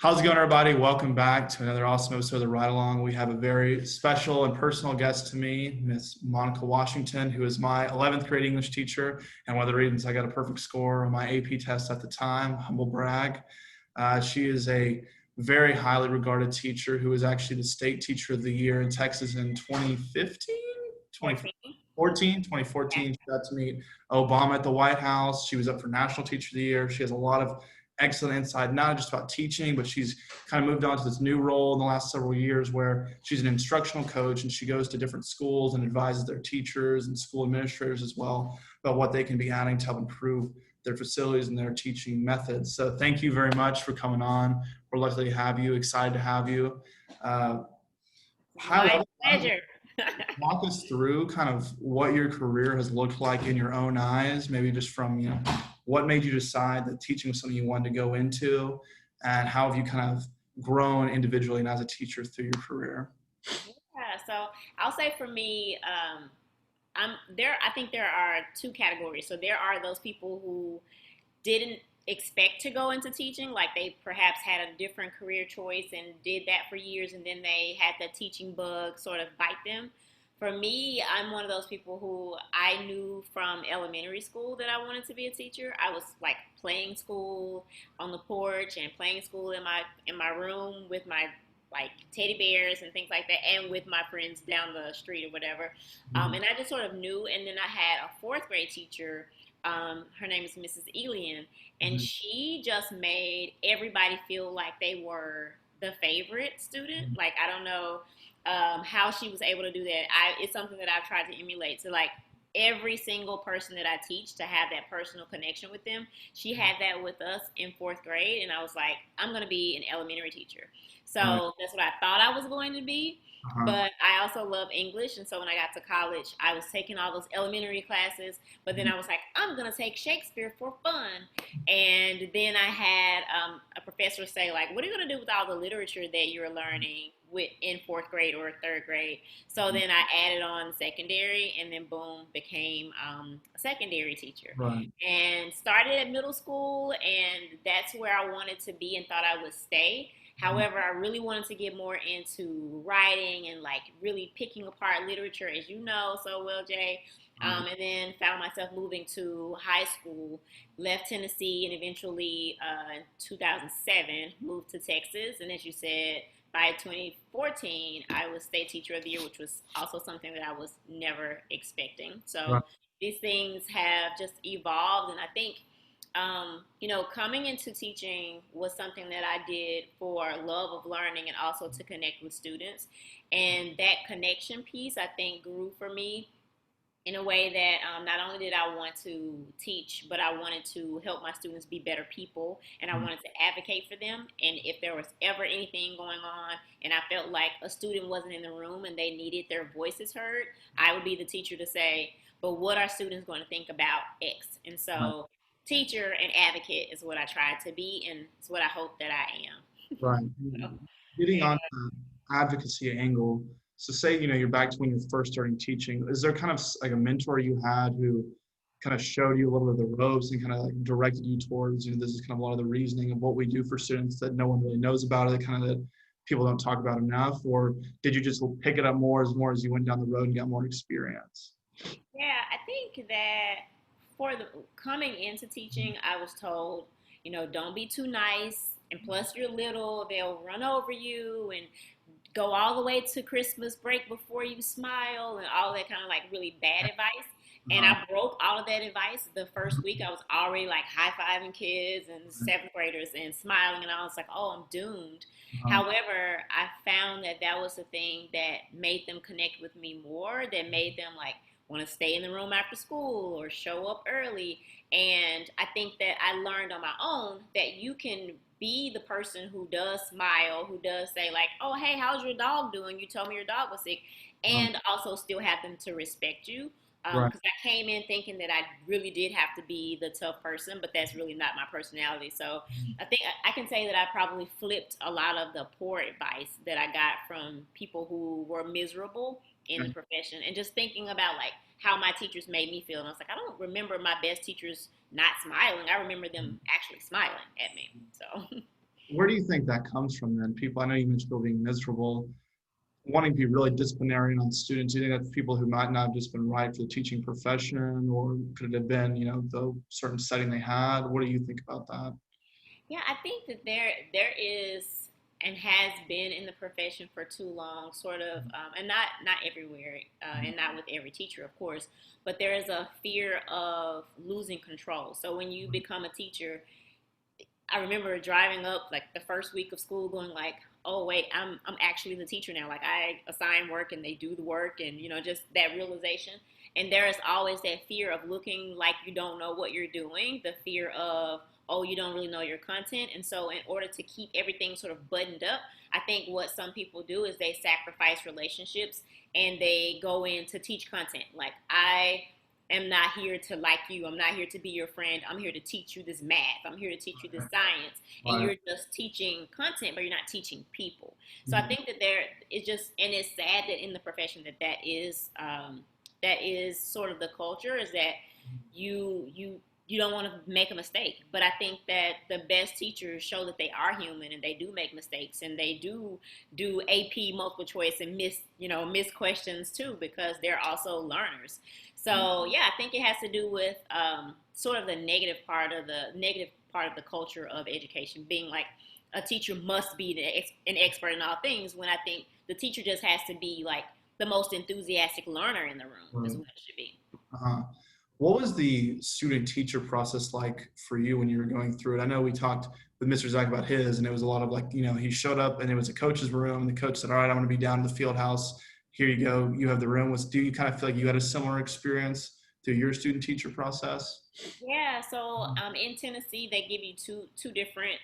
How's it going, everybody? Welcome back to another awesome episode of the Ride Along. We have a very special and personal guest to me, Miss Monica Washington, who is my 11th grade English teacher, and one of the reasons I got a perfect score on my AP test at the time, humble brag. She is a very highly regarded teacher who was actually the state teacher of the year in Texas in 2015, 14. 2014. She got to meet Obama at the White House. She was up for National Teacher of the Year. She has a lot of excellent insight, not just about teaching, but she's kind of moved on to this new role in the last several years where she's an instructional coach and she goes to different schools and advises their teachers and school administrators as well about what they can be adding to help improve their facilities and their teaching methods. So thank you very much for coming on. We're lucky to have you, excited to have you. High My level, pleasure. walk us through kind of what your career has looked like in your own eyes, maybe just from, what made you decide that teaching was something you wanted to go into, and how have you kind of grown individually and as a teacher through your career? Yeah, so I'll say for me, I'm there. I think there are two categories. So there are those people who didn't expect to go into teaching, like they perhaps had a different career choice and did that for years, and then they had the teaching bug sort of bite them. For me, I'm one of those people who I knew from elementary school that I wanted to be a teacher. I was like playing school on the porch and playing school in my room with my like teddy bears and things like that, and with my friends down the street or whatever. And I just sort of knew. And then I had a fourth grade teacher. Her name is Mrs. Elian, and Mhm. she just made everybody feel like they were the favorite student. Like I don't know how she was able to do that. It's something that I've tried to emulate. So like every single person that I teach to have that personal connection with them. She had that with us in fourth grade, and I was like, I'm going to be an elementary teacher. Right. So that's what I thought I was going to be. Uh-huh. But I also love English, and so when I got to college, I was taking all those elementary classes. But then I was like, I'm gonna take Shakespeare for fun. And then I had a professor say, like, what are you gonna do with all the literature that you're learning in fourth grade or third grade? So then I added on secondary, and then boom, became a secondary teacher. Right. And started at middle school, and that's where I wanted to be and thought I would stay. However, I really wanted to get more into writing and like really picking apart literature, as you know so well, Jay. And then found myself moving to high school, left Tennessee, and eventually in 2007 moved to Texas. And as you said, by 2014, I was state teacher of the year, which was also something that I was never expecting. Right. So these things have just evolved, and I think coming into teaching was something that I did for love of learning and also to connect with students. And that connection piece, I think, grew for me in a way that not only did I want to teach, but I wanted to help my students be better people, and I wanted to advocate for them. And if there was ever anything going on and I felt like a student wasn't in the room and they needed their voices heard, I would be the teacher to say, but what are students going to think about X? And Right. so teacher and advocate is what I try to be, and it's what I hope that I am. Right. So, Getting yeah. on the advocacy angle. So say, you're back to when you're first starting teaching. Is there kind of like a mentor you had who kind of showed you a little bit of the ropes and kind of like directed you towards, this is kind of a lot of the reasoning of what we do for students that no one really knows about, it, kind of that people don't talk about enough? Or did you just pick it up more as you went down the road and got more experience? Yeah, I think that for the coming into teaching, I was told, don't be too nice. And plus, you're little, they'll run over you and go all the way to Christmas break before you smile and all that kind of like really bad advice. And Uh, I broke all of that advice the first week. I was already like high fiving kids and seventh graders and smiling, and I was like, oh, I'm doomed. uh, However, I found that that was the thing that made them connect with me more, that made them like want to stay in the room after school or show up early. And I think that I learned on my own that you can be the person who does smile, who does say like, "Oh, hey, how's your dog doing? You told me your dog was sick," uh, and also still have them to respect you. right. Because I came in thinking that I really did have to be the tough person, but that's really not my personality. So I think I can say that I probably flipped a lot of the poor advice that I got from people who were miserable in the profession, and just thinking about like how my teachers made me feel. And I was like, I don't remember my best teachers not smiling. I remember them actually smiling at me. So Where do you think that comes from then? People, I know you mentioned people being miserable, wanting to be really disciplinarian on students. Do you think that's people who might not have just been right for the teaching profession, or could it have been, the certain setting they had? What do you think about that? Yeah, I think that there is and has been in the profession for too long, sort of, and not everywhere, and not with every teacher, of course, but there is a fear of losing control. So when you become a teacher, I remember driving up like the first week of school, going like, "Oh wait, I'm actually the teacher now. Like I assign work and they do the work, and just that realization." And there is always that fear of looking like you don't know what you're doing, the fear of, oh, you don't really know your content. And so, in order to keep everything sort of buttoned up, I think what some people do is they sacrifice relationships and they go in to teach content. Like I am not here to like you. I'm not here to be your friend. I'm here to teach you this math. I'm here to teach you this science. And Right. you're just teaching content, but you're not teaching people. So I Mhm. think that there is just, and it's sad that in the profession that is sort of the culture is that you don't want to make a mistake. But I think that the best teachers show that they are human and they do make mistakes and they do AP multiple choice and miss questions too because they're also learners. So yeah, I think it has to do with sort of the negative part of the culture of education being like a teacher must be an expert in all things when I think the teacher just has to be like the most enthusiastic learner in the room is Right. what it should be. Uh-huh. What was the student teacher process like for you when you were going through it? I know we talked with Mr. Zach about his, and it was a lot of like, he showed up and it was a coach's room. And the coach said, "All right, I'm going to be down in the field house. Here you go. You have the room." Do you kind of feel like you had a similar experience through your student teacher process? Yeah, so in Tennessee, they give you two different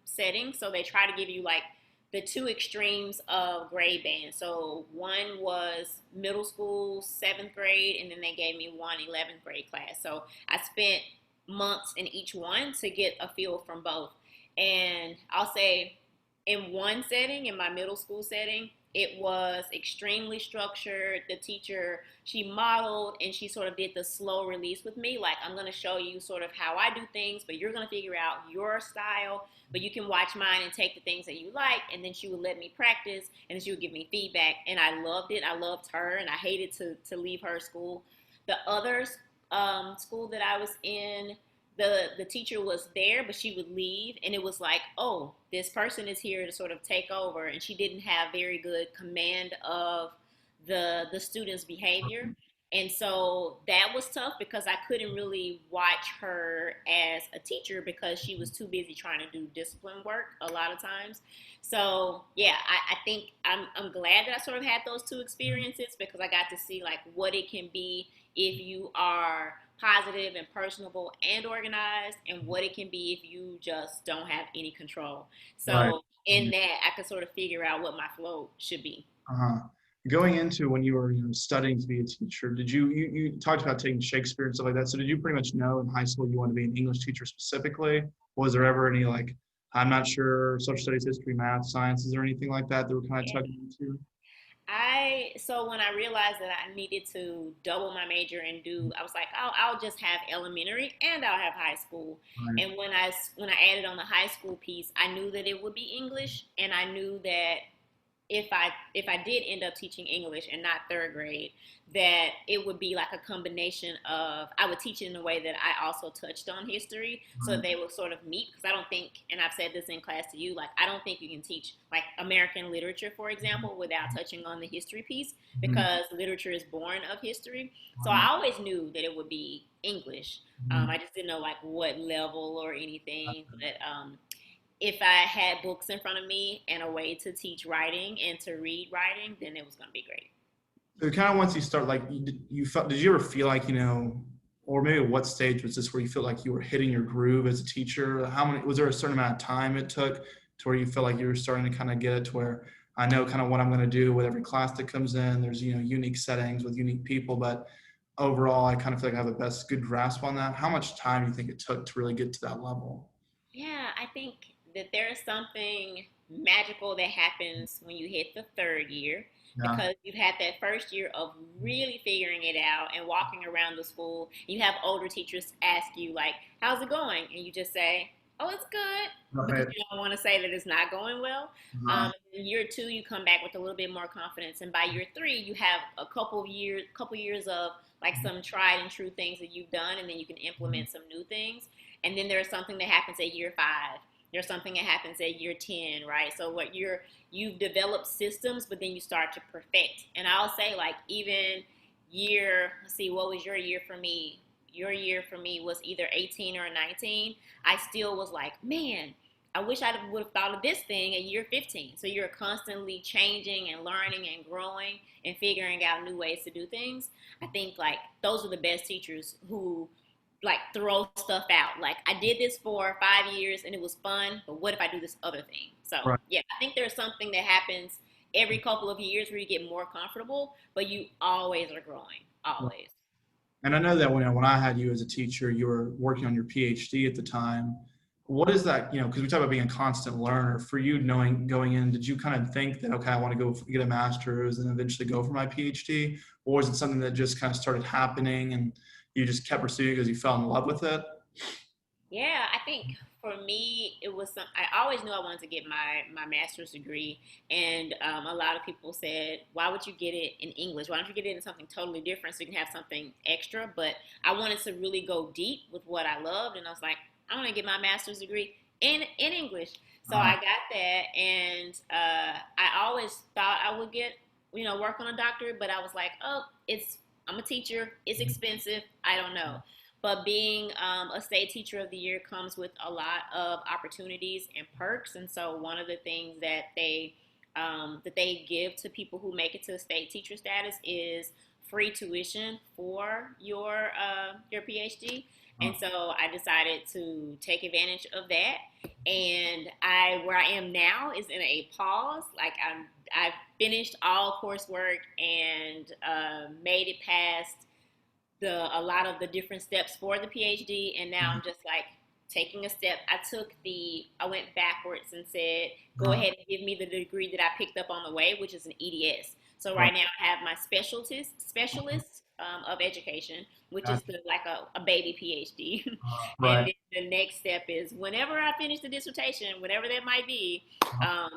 settings. So they try to give you like the two extremes of grade band. So one was middle school, seventh grade, and then they gave me one 11th grade class. So I spent months in each one to get a feel from both. And I'll say in one setting, in my middle school setting, it was extremely structured. The teacher, she modeled and she sort of did the slow release with me. Like, I'm going to show you sort of how I do things, but you're going to figure out your style. But you can watch mine and take the things that you like. And then she would let me practice and then she would give me feedback. And I loved it. I loved her and I hated to leave her school. The other school that I was in, the teacher was there, but she would leave, and it was like, oh, this person is here to sort of take over, and she didn't have very good command of the students' behavior. And so that was tough because I couldn't really watch her as a teacher because she was too busy trying to do discipline work a lot of times. So yeah, I think I'm glad that I sort of had those two experiences because I got to see like what it can be if you are positive and personable and organized, and what it can be if you just don't have any control. Right. So in that, I could sort of figure out what my flow should be. Uh-huh. Going into when you were, studying to be a teacher, did you talked about taking Shakespeare and stuff like that. So did you pretty much know in high school you wanted to be an English teacher specifically? Was there ever any like, I'm not sure, social studies, history, math, sciences, or anything like that were kind of tucked into? So when I realized that I needed to double my major and I was like, I'll just have elementary and I'll have high school. Right. And when I added on the high school piece, I knew that it would be English, and I knew that if I did end up teaching English and not third grade, that it would be like a combination of I would teach it in a way that I also touched on history, so Right. they would sort of meet. Because I don't think, and I've said this in class to you, like I don't think you can teach like American literature, for example, without touching on the history piece Mhm. because literature is born of history. So Right. I always knew that it would be English. Mhm. I just didn't know like what level or anything, but if I had books in front of me and a way to teach writing and to read writing, then it was going to be great. So kind of once you start, like you felt, did you ever feel like, or maybe at what stage was this where you feel like you were hitting your groove as a teacher? Was there a certain amount of time it took to where you felt like you were starting to kind of get it to where I know kind of what I'm going to do with every class that comes in? There's, unique settings with unique people, but overall, I kind of feel like I have a best good grasp on that. How much time do you think it took to really get to that level? Yeah, I think that there is something magical that happens when you hit the third year Yeah. because you've had that first year of really figuring it out and walking around the school. You have older teachers ask you, like, how's it going? And you just say, Oh, it's good because Right. you don't want to say that it's not going well. In year two, you come back with a little bit more confidence, and by year three, you have a couple years of like some tried and true things that you've done, and then you can implement some new things. And then there's something that happens at year five. There's something that happens at year 10, right? So you've developed systems, but then you start to perfect. And I'll say like even let's see, what was your year for me? Your year for me was either 18 or 19. I still was like, man, I wish I would have thought of this thing at year 15. So you're constantly changing and learning and growing and figuring out new ways to do things. I think like those are the best teachers who like throw stuff out. Like I did this for 5 years and it was fun, but what if I do this other thing? So Right. yeah, I think there's something that happens every couple of years where you get more comfortable, but you always are growing, Right. always. And I know that when I had you as a teacher, you were working on your PhD at the time. What is that, because we talk about being a constant learner. For you, knowing going in, did you kind of think that, okay, I want to go get a master's and eventually go for my PhD? Or was it something that just kind of started happening and you just kept pursuing because you fell in love with it? Yeah, I think for me, it was I always knew I wanted to get my master's degree, and a lot of people said, "Why would you get it in English? Why don't you get it in something totally different so you can have something extra?" But I wanted to really go deep with what I loved, and I was like, "I want to get my master's degree in English." So Uh, I got that, and I always thought I would get work on a doctorate, but I was like, "Oh, I'm a teacher. It's expensive. I don't know." But being a state teacher of the year comes with a lot of opportunities and perks. And so one of the things that they give to people who make it to state teacher status is free tuition for your PhD. uh, And so I decided to take advantage of that. And I where I am now is in a pause. Like I've finished all coursework and made it past a lot of the different steps for the PhD, and now I'm just like taking a step. I went backwards and said, go uh, ahead and give me the degree that I picked up on the way, which is an EDS. So right. right now I have my specialist of education, which is Gotcha. like a baby PhD. And Right. then the next step is whenever I finish the dissertation, whatever that might be,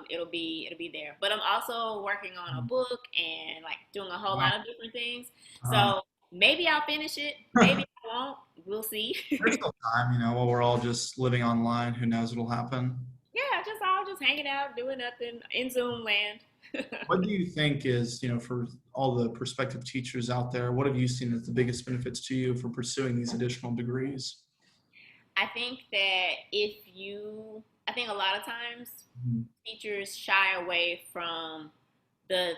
it'll be there. But I'm also working on a book and like doing a whole lot of different things. Uh, So maybe I'll finish it. Maybe I won't. We'll see. there's still time, while we're all just living online, who knows what'll happen. Yeah, just all just hanging out, doing nothing in Zoom land. What do you think is, for all the prospective teachers out there, what have you seen as the biggest benefits to you for pursuing these additional degrees? I think that I think a lot of times Mhm. teachers shy away from the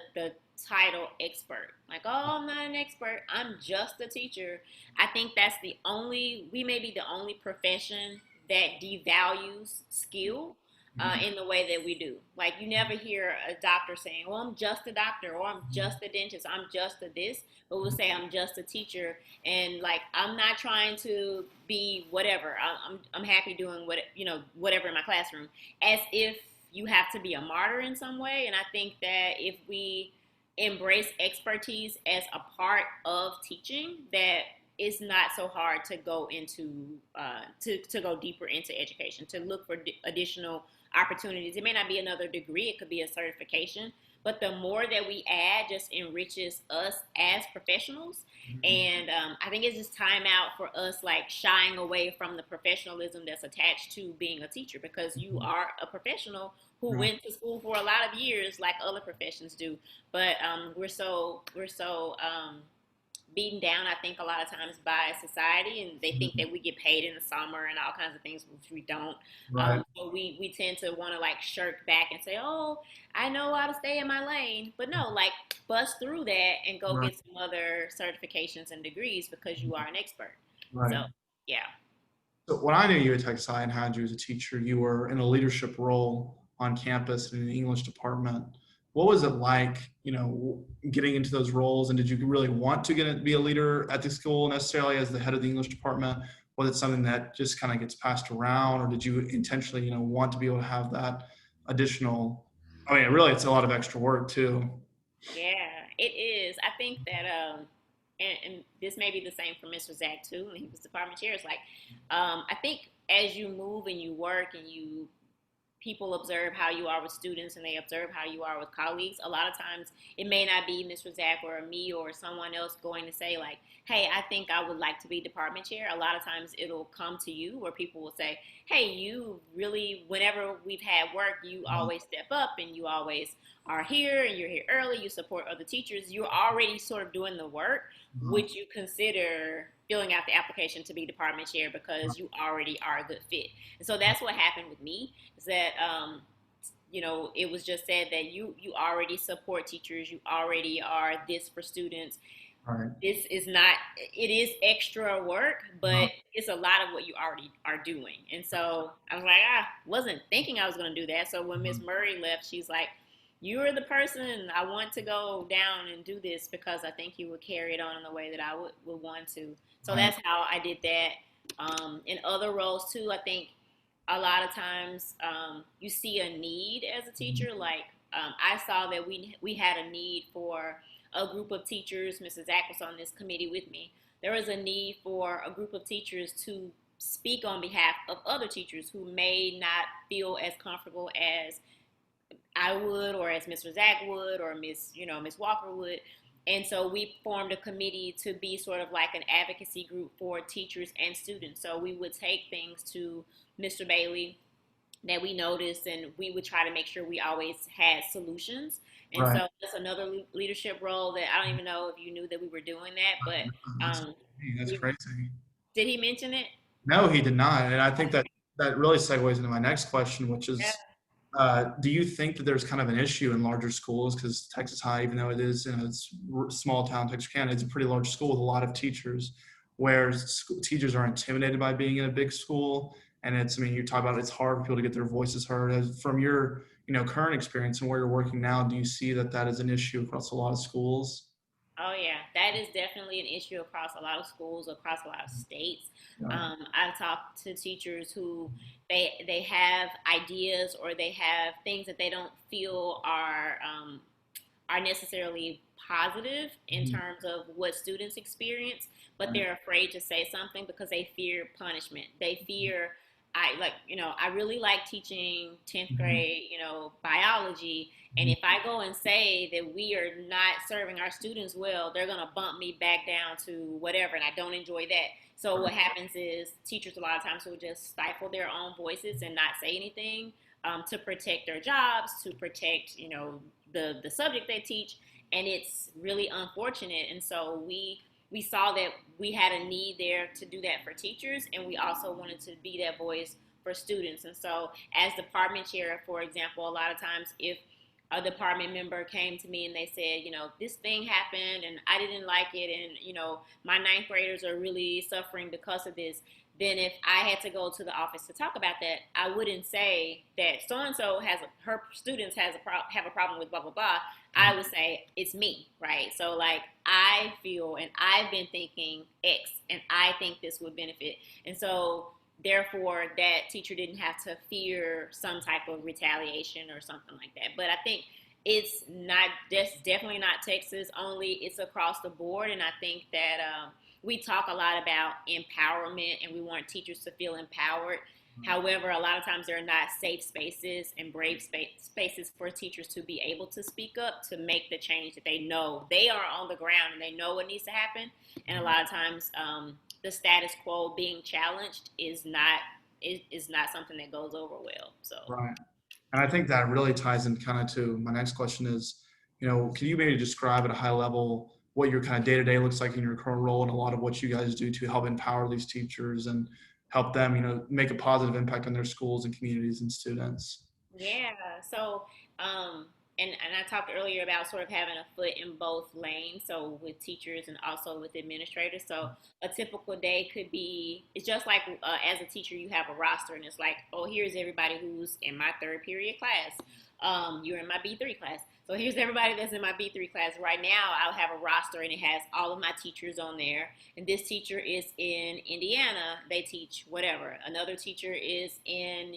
title expert. Like, oh, I'm not an expert. I'm just a teacher. I think we may be the only profession that devalues skill in the way that we do. Like, you never hear a doctor saying, well, I'm just a doctor, or I'm just a dentist, I'm just a this, but we'll say I'm just a teacher. And like, I'm not trying to be whatever. I'm happy doing whatever in my classroom, as if you have to be a martyr in some way. And I think that if we embrace expertise as a part of teaching, that it's not so hard to go into to go deeper into education, to look for additional opportunities. It may not be another degree, it could be a certification, but the more that we add just enriches us as professionals. And I think it's just time out for us like shying away from the professionalism that's attached to being a teacher, because you are a professional who Right. went to school for a lot of years like other professions do. But we're so beaten down, I think, a lot of times by society, and they think Mhm. that we get paid in the summer and all kinds of things, which we don't. Right. So we tend to want to like shirk back and say, oh, I know how to stay in my lane. But no, like bust through that and go Right. get some other certifications and degrees because you are an expert. Right. So, yeah. So when I knew you at Texas I and had you as a teacher, you were in a leadership role on campus in the English department. What was it like, getting into those roles? And did you really want to be a leader at the school necessarily as the head of the English department? Was it something that just kind of gets passed around, or did you intentionally, want to be able to have that additional? I mean, really, it's a lot of extra work too. Yeah, it is. I think that and this may be the same for Mr. Zach too, and he was department chair. It's like, I think as you move and you work and you people observe how you are with students and they observe how you are with colleagues, a lot of times it may not be Mr. Zach or me or someone else going to say like, hey, I think I would like to be department chair. A lot of times it'll come to you where people will say, hey, you really, whenever we've had work, you always step up and you always are here and you're here early, you support other teachers. You're already sort of doing the work. Mhm. Would you consider filling out the application to be department chair because you already are a good fit? And so that's what happened with me, is that it was just said that you already support teachers, you already are this for students. Right. This is not, it is extra work, Uh-huh. but it's a lot of what you already are doing. And so I was like, wasn't thinking I was going to do that. So when Miss Mhm. Murray left, she's like, you're the person I want to go down and do this because I think you would carry it on in the way that I would want to. So Right. that's how I did that. In other roles too, I think a lot of times you see a need as a Mhm. teacher. Like I saw that we had a need for a group of teachers. Mrs. Zach was on this committee with me. There was a need for a group of teachers to speak on behalf of other teachers who may not feel as comfortable as I would, or as Mr. Zach would, or Miss Walker would. And so we formed a committee to be sort of like an advocacy group for teachers and students. So we would take things to Mr. Bailey that we noticed, and we would try to make sure we always had solutions. And Right. so that's another leadership role that I don't even know if you knew that we were doing that, but That's, that's we crazy. did he mention it? No, he did not. And I think that that really segues into my next question, which Yeah. is, do you think that there's kind of an issue in larger schools? Because Texas High, even though it is, it's small town Texarkana, it's a pretty large school with a lot of teachers, where teachers are intimidated by being in a big school. And it's, I mean, you talk about it's hard for people to get their voices heard. As from your, current experience and where you're working now, do you see that that is an issue across a lot of schools? Oh yeah, that is definitely an issue across a lot of schools, across a lot of states. Yeah. I've talked to teachers who they have ideas or they have things that they don't feel are necessarily positive in Mhm. terms of what students experience, but Right. they're afraid to say something because they fear punishment. They fear, I really like teaching 10th Mhm. grade, biology. And Mhm. if I go and say that we are not serving our students well, they're going to bump me back down to whatever. And I don't enjoy that. So what happens is teachers a lot of times will just stifle their own voices and not say anything to protect their jobs, to protect, the subject they teach, and it's really unfortunate. And so we saw that we had a need there to do that for teachers, and we also wanted to be that voice for students. And so, as department chair, for example, a lot of times if a department member came to me and they said, this thing happened and I didn't like it, and my ninth graders are really suffering because of this, then if I had to go to the office to talk about that, I wouldn't say that so and so her students have a problem with blah blah blah. I would say it's me, right? So like I feel and I've been thinking X, and I think this would benefit, and so therefore that teacher didn't have to fear some type of retaliation or something like that. But I think it's not, that's definitely not Texas only, it's across the board. And I think that we talk a lot about empowerment and we want teachers to feel empowered. However, a lot of times there are not safe spaces and brave spaces for teachers to be able to speak up to make the change that they know. They are on the ground and they know what needs to happen. And a lot of times the status quo being challenged is not something that goes over well. So Right. And I think that really ties in kind of to my next question is, can you maybe describe at a high level what your kind of day to day looks like in your current role and a lot of what you guys do to help empower these teachers and help them, make a positive impact on their schools and communities and students? yeah. So, um, and I talked earlier about sort of having a foot in both lanes, so with teachers and also with administrators. So a typical day could be, it's just like as a teacher, you have a roster, and it's like, oh, here's everybody who's in my third period class. You're in my B3 class. So here's everybody that's in my B3 class. Right now, I'll have a roster, and it has all of my teachers on there. And this teacher is in Indiana, they teach whatever. Another teacher is in,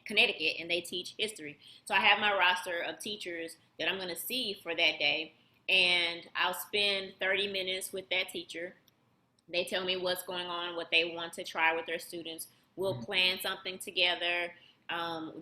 Connecticut, and they teach history. So I have my roster of teachers that I'm going to see for that day. and I'll spend 30 minutes with that teacher. They tell me what's going on, what they want to try with their students. We'll plan something together.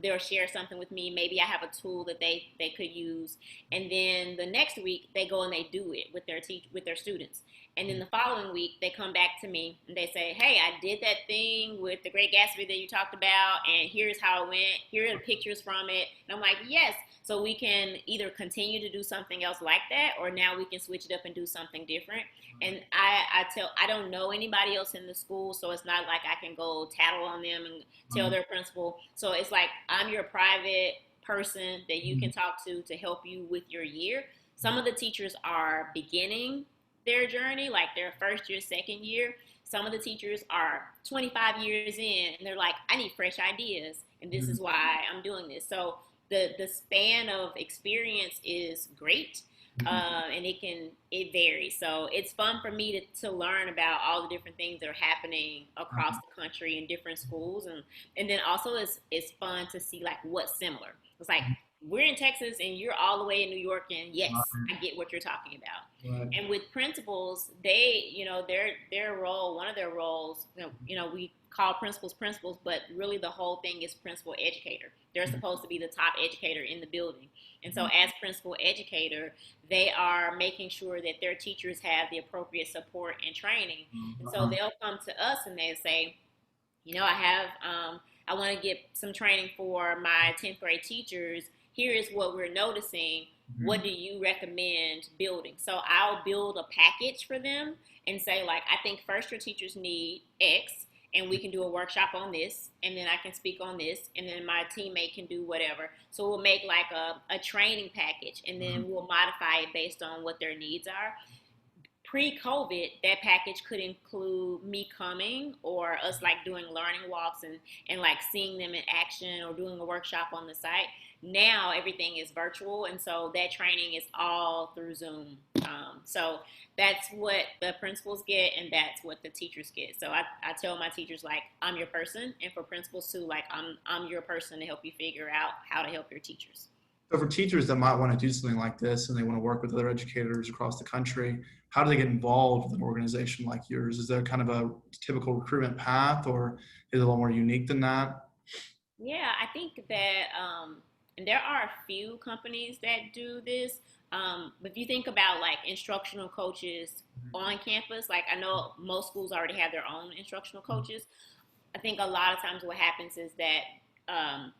They'll share something with me. Maybe I have a tool that they could use, and then the next week they go and they do it with with their students. And then the following week they come back to me and they say, "Hey, I did that thing with the Great Gatsby that you talked about, and here's how it went. Here are the pictures from it." And I'm like, "Yes." So we can either continue to do something else like that, or now we can switch it up and do something different. And I don't know anybody else in the school, so it's not like I can go tattle on them and tell their principal. So it's like I'm your private person that you can talk to help you with your year. Some of the teachers are beginning their journey, like their first year, second year. Some of the teachers are 25 years in, and they're like, I need fresh ideas, and this is why I'm doing this. So the span of experience is great, and it varies. So it's fun for me to learn about all the different things that are happening across the country in different schools, and then also it's fun to see like what's similar. It's like we're in Texas and you're all the way in New York, and yes, I get what you're talking about. Right. And with principals, they, their role, one of their roles, we call principals, but really the whole thing is principal educator. They're supposed to be the top educator in the building. And so as principal educator, they are making sure that their teachers have the appropriate support and training. And so they'll come to us and they'll say, I want to get some training for my 10th grade teachers. Here is what we're noticing. What do you recommend building? So I'll build a package for them and say, like, I think first year teachers need X, and we can do a workshop on this, and then I can speak on this, and then my teammate can do whatever. So we'll make like a training package, and then we'll modify it based on what their needs are. Pre-COVID, that package could include me coming or us like doing learning walks and like seeing them in action or doing a workshop on the site. Now everything is virtual, and so that training is all through Zoom. So that's what the principals get, and that's what the teachers get. So I tell my teachers, like, I'm your person, and for principals too, like I'm your person to help you figure out how to help your teachers. So for teachers that might want to do something like this and they want to work with other educators across the country, how do they get involved with an organization like yours? Is there kind of a typical recruitment path, or is it a little more unique than that? Yeah, I think that, and there are a few companies that do this. But if you think about like instructional coaches on campus, like I know most schools already have their own instructional coaches. I think a lot of times what happens is that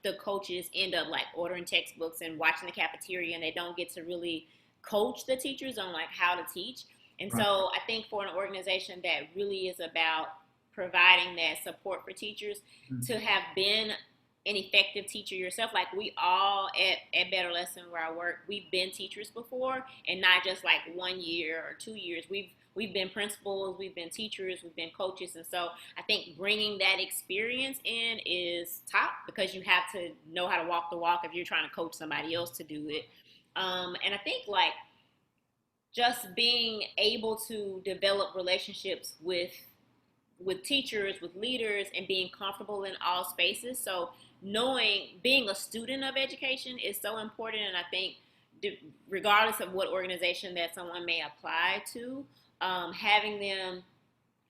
the coaches end up like ordering textbooks and watching the cafeteria, and they don't get to really coach the teachers on like how to teach. And Right. so I think for an organization that really is about providing that support for teachers, to have been an effective teacher yourself, like we all at Better Lesson where I work, we've been teachers before, and not just like 1 year or 2 years. We've been principals, we've been teachers, we've been coaches. And so I think bringing that experience in is top, because you have to know how to walk the walk if you're trying to coach somebody else to do it. And I think like just being able to develop relationships with teachers, with leaders, and being comfortable in all spaces. So being a student of education is so important. And I think regardless of what organization that someone may apply to, having them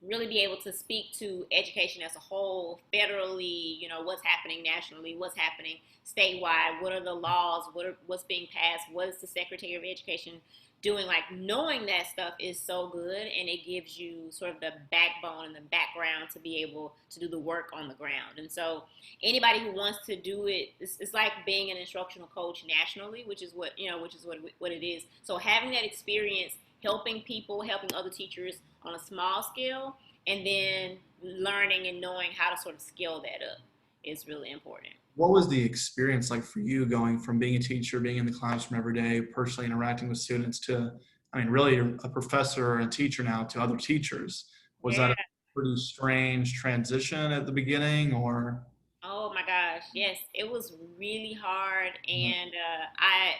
really be able to speak to education as a whole, federally, what's happening nationally, what's happening statewide, what are the laws, what's being passed, what is the Secretary of Education doing, like knowing that stuff is so good, and it gives you sort of the backbone and the background to be able to do the work on the ground. And so anybody who wants to do it, it's like being an instructional coach nationally, which is what it is. So having that experience, helping people, helping other teachers on a small scale, and then learning and knowing how to sort of scale that up is really important. What was the experience like for you going from being a teacher, being in the classroom every day, personally interacting with students to, really a professor and a teacher now to other teachers? Was that Yeah. a pretty strange transition at the beginning, or? Oh my gosh. Yes, it was really hard, and I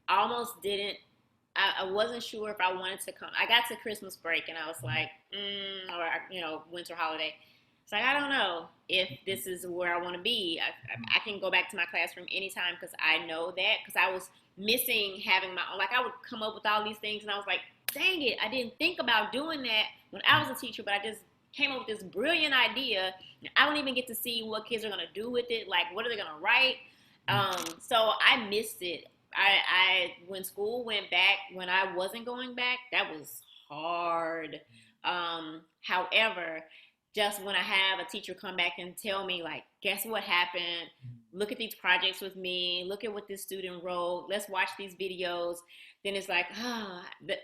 almost didn't. I wasn't sure if I wanted to come. I got to Christmas break, and I was like, or winter holiday. It's like, I don't know if this is where I want to be. I can go back to my classroom anytime because I know that, because I was missing having my own. Like, I would come up with all these things, and I was like, dang it, I didn't think about doing that when I was a teacher, but I just came up with this brilliant idea. And I don't even get to see what kids are going to do with it. Like, what are they going to write? So I missed it. When school went back, when I wasn't going back, that was hard. However, just when I have a teacher come back and tell me, like, guess what happened? Look at these projects with me. Look at what this student wrote. Let's watch these videos. Then it's like,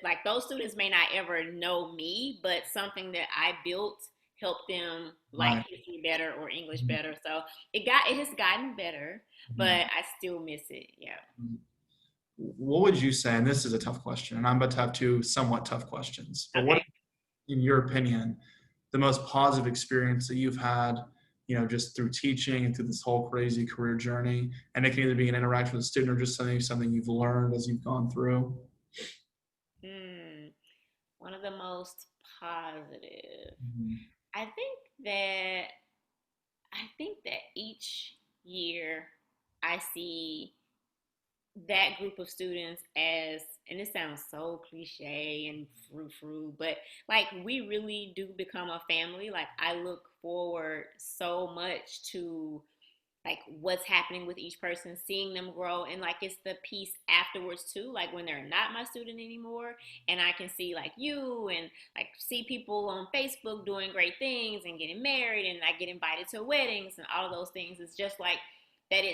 like those students may not ever know me, but something that I built helped them like Right. history better or English Mhm. better. So it has gotten better, but Mhm. I still miss it. Yeah. What would you say, and this is a tough question, and I'm about to have two somewhat tough questions, but what, Okay. in your opinion, the most positive experience that you've had, just through teaching and through this whole crazy career journey? And it can either be an interaction with a student or just something you've learned as you've gone through. Hmm. One of the most positive. Mhm. I think that I think that each year I see that group of students as, and it sounds so cliche and frou-frou, but like we really do become a family. Like I look forward so much to like what's happening with each person, seeing them grow, and like it's the piece afterwards too, like when they're not my student anymore, and I can see like you and like see people on Facebook doing great things and getting married, and I get invited to weddings and all of those things. It's just like that.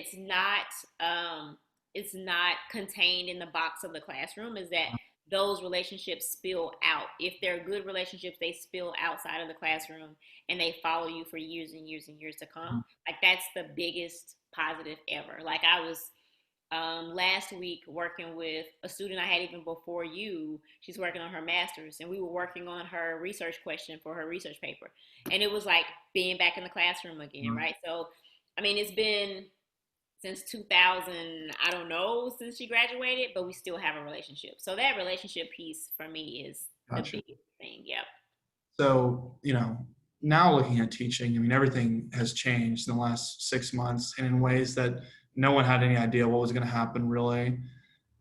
It's not contained in the box of the classroom. Is that those relationships spill out? If they're good relationships, they spill outside of the classroom and they follow you for years and years and years to come. Like that's the biggest positive ever. Like I was last week working with a student I had even before you. She's working on her master's, and we were working on her research question for her research paper. And it was like being back in the classroom again, right? So, I mean, it's been since 2000, I don't know, since she graduated, but we still have a relationship. So that relationship piece for me is the Gotcha. biggest thing. Yep. So, now looking at teaching, I mean, everything has changed in the last 6 months and in ways that no one had any idea what was going to happen, really.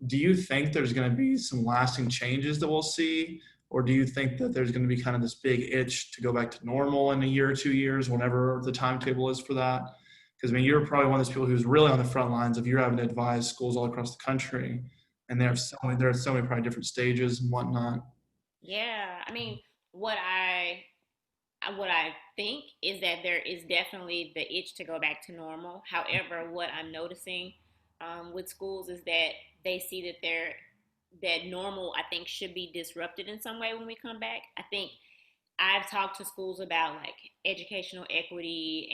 Do you think there's going to be some lasting changes that we'll see? Or do you think that there's going to be kind of this big itch to go back to normal in a year or 2 years, whenever the timetable is for that? Because, I mean, you're probably one of those people who's really on the front lines of you're having to advise schools all across the country. And there are so many probably different stages and whatnot. Yeah. I mean, what I what I think is that there is definitely the itch to go back to normal. However, what I'm noticing with schools is that they see that that normal, I think, should be disrupted in some way when we come back. I think I've talked to schools about like educational equity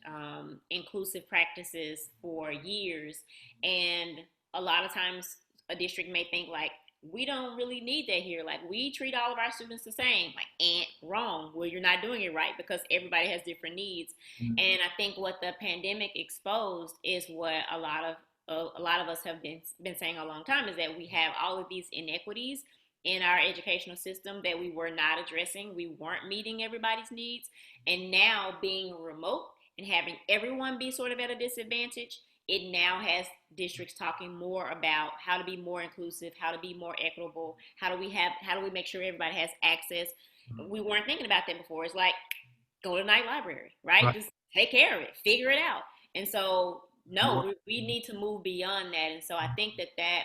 and inclusive practices for years, and a lot of times a district may think like we don't really need that here. Like we treat all of our students the same. Like, wrong. Well, you're not doing it right because everybody has different needs. And I think what the pandemic exposed is what a lot of us have been saying a long time, is that we have all of these inequities in our educational system that we were not addressing. We weren't meeting everybody's needs. And now being remote and having everyone be sort of at a disadvantage, it now has districts talking more about how to be more inclusive, how to be more equitable, how do we make sure everybody has access. We weren't thinking about that before. It's like go to the night library, right? Right. Just take care of it, figure it out. And so no, we need to move beyond that. And so I think that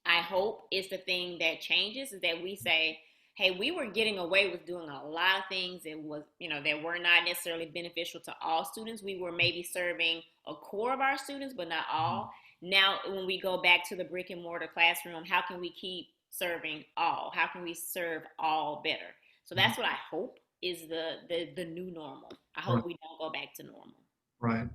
I hope is the thing that changes, is that we say, hey, we were getting away with doing a lot of things that was, that were not necessarily beneficial to all students. We were maybe serving a core of our students, but not all. Now, when we go back to the brick and mortar classroom, how can we keep serving all? How can we serve all better? So that's what I hope is the new normal. I Right. hope we don't go back to normal. Right.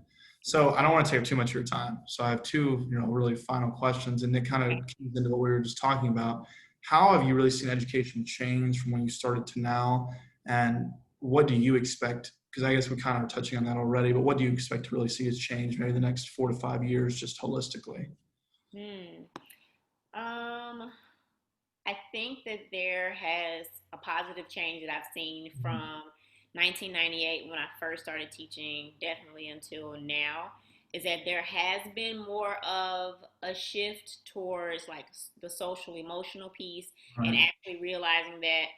So I don't want to take up too much of your time. So I have two, really final questions, and it kind of keys into what we were just talking about. How have you really seen education change from when you started to now? And what do you expect? Because I guess we're kind of touching on that already, but what do you expect to really see as change maybe the next 4 to 5 years, just holistically? Hmm. Um, I think that there has a positive change that I've seen from 1998 when I first started teaching, definitely until now, is that there has been more of a shift towards like the social emotional piece and Right. actually realizing that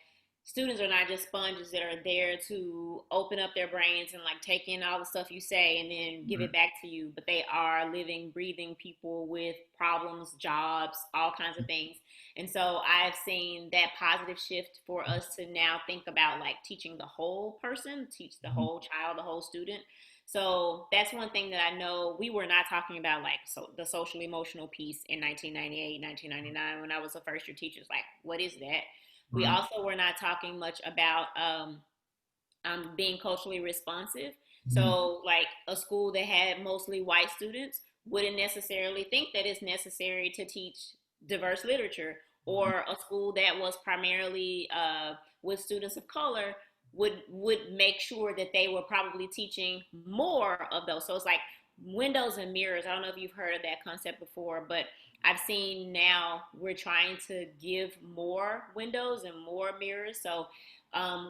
students are not just sponges that are there to open up their brains and like take in all the stuff you say and then give Right. it back to you, but they are living, breathing people with problems, jobs, all kinds of things. And so I've seen that positive shift for us to now think about like teaching the whole person, teach the Mhm. whole child, the whole student. So that's one thing that I know we were not talking about, like so the social emotional piece in 1998, 1999 when I was a first year teacher. Like, what is that? We Right. also were not talking much about being culturally responsive. Mhm. So, like a school that had mostly white students wouldn't necessarily think that it's necessary to teach diverse literature, or a school that was primarily with students of color would make sure that they were probably teaching more of those. So it's like windows and mirrors. I don't know if you've heard of that concept before, but I've seen now we're trying to give more windows and more mirrors. So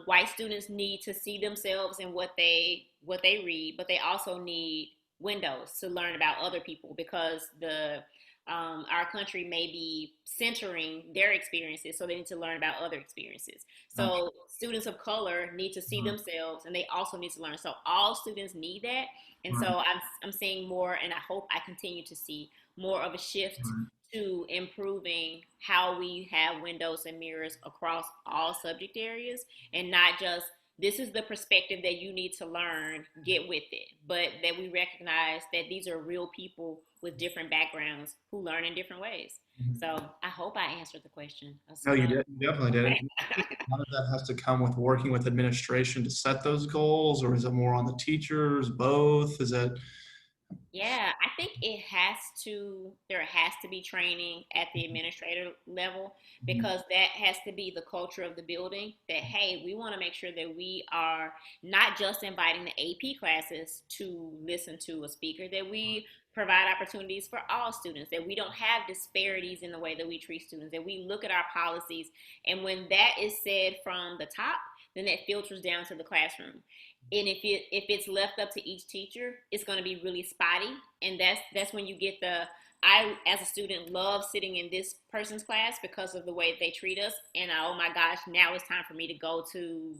white students need to see themselves in what they read, but they also need windows to learn about other people because the our country may be centering their experiences, so they need to learn about other experiences. Gotcha. So students of color need to see Right. themselves, and they also need to learn. So all students need that, and Right. so I'm seeing more, and I hope I continue to see more of a shift Right. to improving how we have windows and mirrors across all subject areas and not just this is the perspective that you need to learn, get with it, but that we recognize that these are real people with different backgrounds who learn in different ways. Mhm. So I hope I answered the question. No, you did. You definitely did. And a lot of that has to come with working with administration to set those goals, or is it more on the teachers? Both? Is it? Yeah, I think there has to be training at the administrator level Mhm. because that has to be the culture of the building that, hey, we want to make sure that we are not just inviting the AP classes to listen to a speaker, that we provide opportunities for all students, that we don't have disparities in the way that we treat students, that we look at our policies. And when that is said from the top, then that filters down to the classroom, and if it's left up to each teacher, it's going to be really spotty, and that's when you get the I as a student love sitting in this person's class because of the way they treat us, and oh my gosh, now it's time for me to go to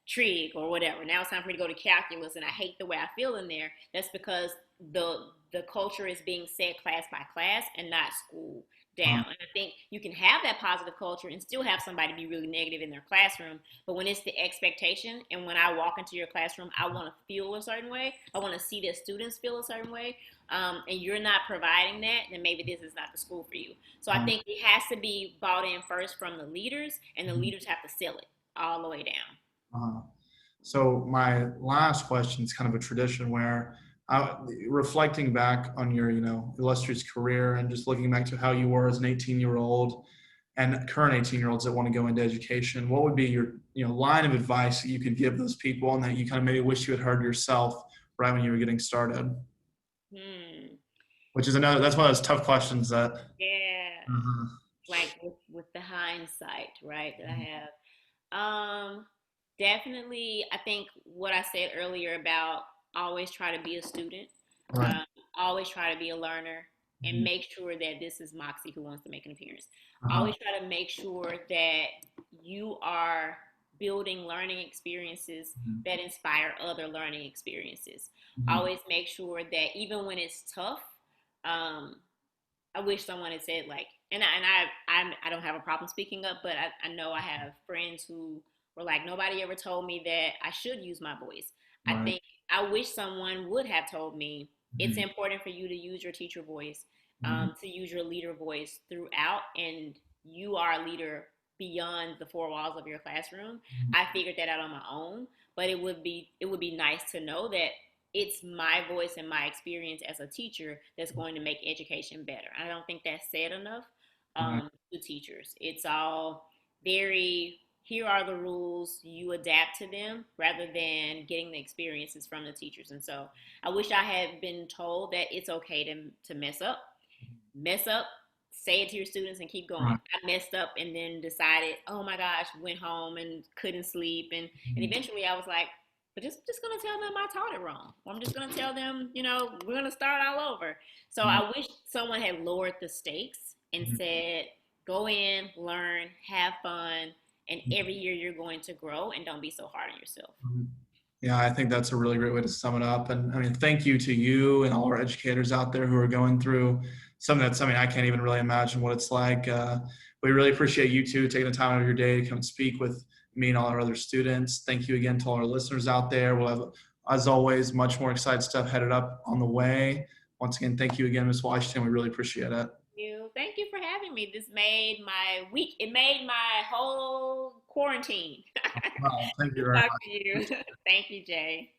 trig or whatever. Now it's time for me to go to calculus, and I hate the way I feel in there. That's because the culture is being set class by class and not school down. And I think you can have that positive culture and still have somebody be really negative in their classroom. But when it's the expectation, and when I walk into your classroom, I want to feel a certain way. I want to see that students feel a certain way. And you're not providing that, then maybe this is not the school for you. So I think it has to be bought in first from the leaders, and the leaders have to sell it all the way down. Uh, so my last question is kind of a tradition where reflecting back on your, illustrious career and just looking back to how you were as an 18-year-old and current 18-year-olds that want to go into education, what would be your, line of advice that you could give those people and that you kind of maybe wish you had heard yourself right when you were getting started? Hmm. Which is that's one of those tough questions that. Yeah. Mhm. Like with the hindsight, right, that I have. Definitely, I think what I said earlier about always try to be a student, Right. um, always try to be a learner, and Mhm. make sure that this is Moxie who wants to make an appearance. Uh-huh. Always try to make sure that you are building learning experiences Mhm. that inspire other learning experiences. Mhm. Always make sure that even when it's tough, um, I wish someone had said like, and I don't have a problem speaking up, but I know I have friends who were like, nobody ever told me that I should use my voice. I Right. think I wish someone would have told me it's Mhm. important for you to use your teacher voice, Mhm. to use your leader voice throughout, and you are a leader beyond the four walls of your classroom. I figured that out on my own, but it would be nice to know that it's my voice and my experience as a teacher that's going to make education better. I don't think that's said enough Right. to teachers. It's all very, here are the rules, you adapt to them rather than getting the experiences from the teachers. And so I wish I had been told that it's okay to mess up, say it to your students and keep going. Right. I messed up and then decided, oh my gosh, went home and couldn't sleep. And Mhm. eventually I was like, but just gonna tell them I taught it wrong. I'm just gonna tell them, we're gonna start all over. So Mhm. I wish someone had lowered the stakes and said, go in, learn, have fun, and every year you're going to grow, and don't be so hard on yourself. Mhm. Yeah, I think that's a really great way to sum it up. And I mean, thank you to you and all our educators out there who are going through something I can't even really imagine what it's like. We really appreciate you two taking the time out of your day to come speak with me and all our other students. Thank you again to all our listeners out there. We'll have, as always, much more exciting stuff headed up on the way. Once again, thank you again, Ms. Washington. We really appreciate it. Thank you for having me. This made my week. It made my whole quarantine. Well, thank you Good very talk much. to you. Thank you, Jay.